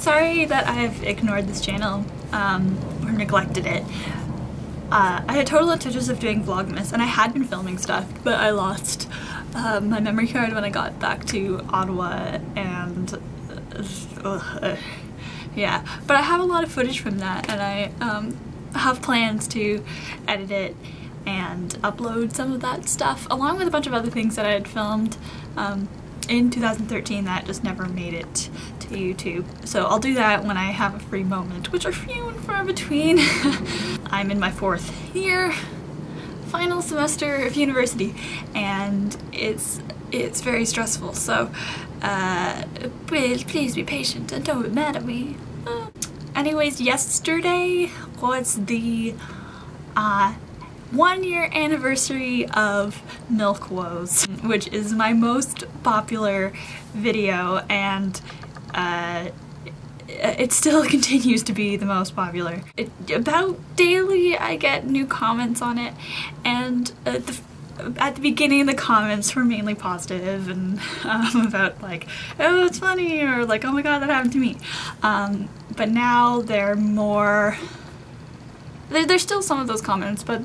Sorry that I've ignored this channel or neglected it. I had total intentions of doing Vlogmas and I had been filming stuff, but I lost my memory card when I got back to Ottawa and yeah, but I have a lot of footage from that and I have plans to edit it and upload some of that stuff along with a bunch of other things that I had filmed in 2013 that just never made it to YouTube. So I'll do that when I have a free moment, which are few and far between. I'm in my 4th year, final semester of university, and it's very stressful, so please be patient and don't be mad at me. Anyways, yesterday was the 1-year anniversary of Milk Woes, which is my most popular video, and it still continues to be the most popular. About daily I get new comments on it, and at the beginning the comments were mainly positive and about like, oh it's funny, or like, oh my god that happened to me. But now they're more, there's still some of those comments, but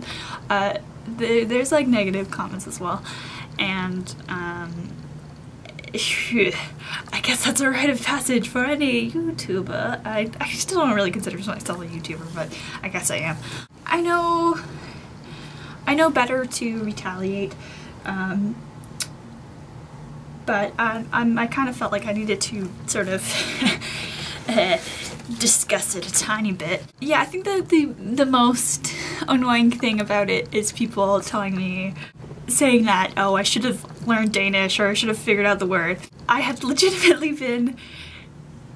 there's like negative comments as well, and I guess that's a rite of passage for any YouTuber. I still don't really consider myself a YouTuber, but I guess I am. I know better to retaliate, but I kind of felt like I needed to sort of discuss it a tiny bit. Yeah, I think that the most annoying thing about it is people telling me, saying that, oh, I should have learned Danish or I should have figured out the word. I had legitimately been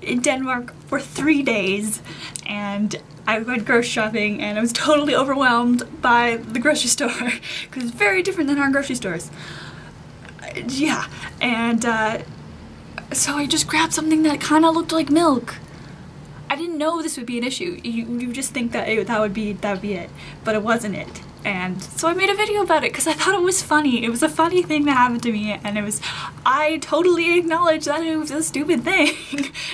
in Denmark for 3 days and I went grocery shopping and I was totally overwhelmed by the grocery store because it's very different than our grocery stores. Yeah, and so I just grabbed something that kind of looked like milk. I didn't know this would be an issue. You just think that that would be it, but it wasn't it. And so I made a video about it because I thought it was funny. It was a funny thing that happened to me, and I totally acknowledged that it was a stupid thing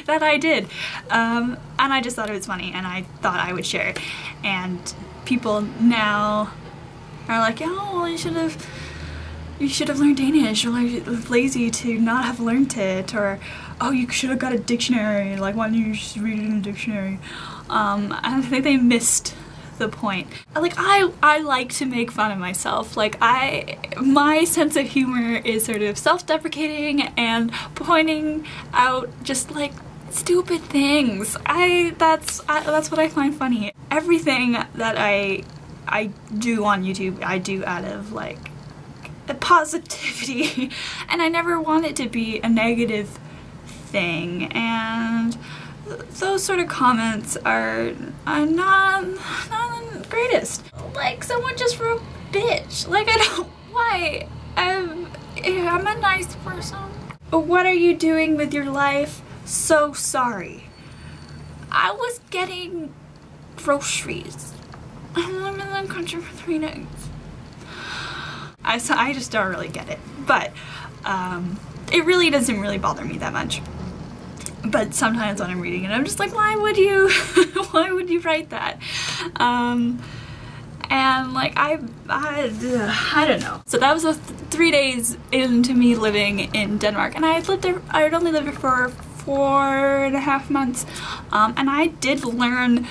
that I did. And I just thought it was funny and I thought I would share it. And people now are like, oh, well, you should have learned Danish, or like lazy to not have learned it, or oh, you should have got a dictionary, like why don't you just read it in a dictionary? I think they missed the point. Like I like to make fun of myself. Like my sense of humor is sort of self-deprecating and pointing out just like stupid things. That's what I find funny. Everything that I do on YouTube, I do out of like a positivity, and I never want it to be a negative thing, and those sort of comments are not the greatest. Like someone just wrote bitch. Like I don't, why? I'm a nice person. What are you doing with your life? So sorry. I was getting groceries. I'm in the country for 3 days. I just don't really get it, but it really doesn't really bother me that much. But sometimes when I'm reading it, I'm just like, why would you write that? And like I don't know. So that was 3 days into me living in Denmark, and I had only lived there for 4.5 months, and I did learn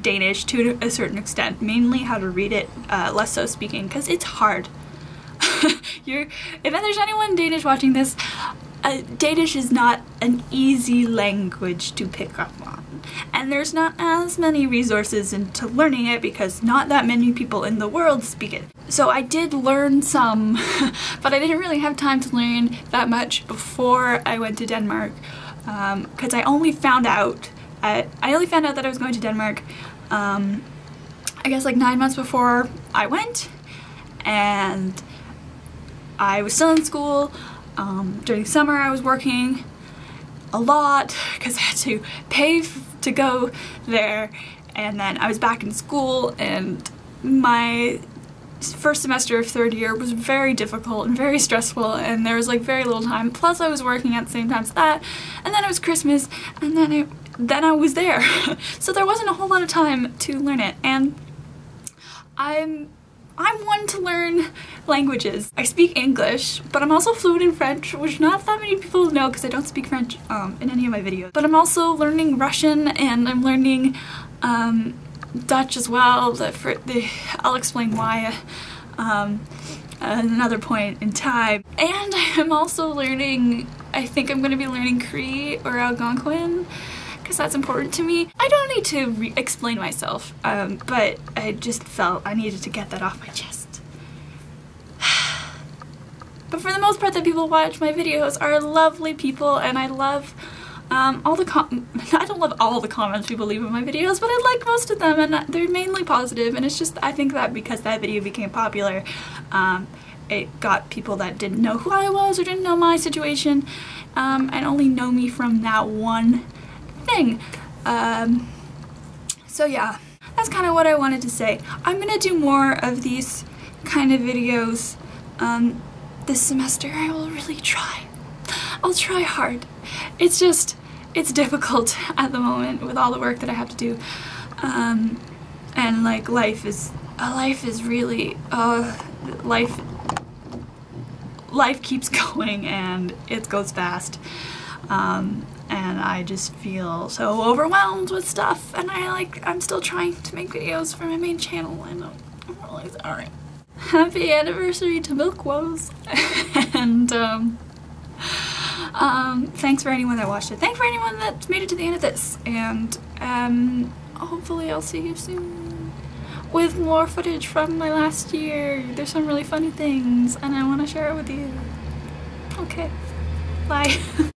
Danish to a certain extent, mainly how to read it, less so speaking, because it's hard. If there's anyone Danish watching this, Danish is not an easy language to pick up on, and there's not as many resources into learning it because not that many people in the world speak it. So I did learn some, but I didn't really have time to learn that much before I went to Denmark, because I only found out that I was going to Denmark, I guess like 9 months before I went, and I was still in school. During summer I was working a lot because I had to pay to go there, and then I was back in school, and my first semester of third year was very difficult and very stressful, and there was like very little time. Plus I was working at the same time as that, and then it was Christmas, and then I was there. So there wasn't a whole lot of time to learn it, and I'm one to learn languages. I speak English, but I'm also fluent in French, which not that many people know because I don't speak French in any of my videos. But I'm also learning Russian, and I'm learning Dutch as well. I'll explain why at another point in time. And I'm also learning, I think I'm going to be learning Cree or Algonquin, because that's important to me. I don't need to explain myself, but I just felt I needed to get that off my chest. But for the most part, the people who watch my videos are lovely people, and I love all the I don't love all the comments people leave on my videos, but I like most of them, and they're mainly positive, and it's just, I think that because that video became popular, it got people that didn't know who I was or didn't know my situation, and only know me from that one thing. So yeah, that's kind of what I wanted to say. I'm gonna do more of these kind of videos this semester. I will really try. I'll try hard. It's just, it's difficult at the moment with all the work that I have to do, and like life is really life keeps going, and it goes fast. And I just feel so overwhelmed with stuff, and I'm still trying to make videos for my main channel, and I'm really sorry. Happy anniversary to Milk Woes, and thanks for anyone that watched it. Thanks for anyone that made it to the end of this, and hopefully I'll see you soon with more footage from my last year. There's some really funny things, and I want to share it with you. Okay, bye.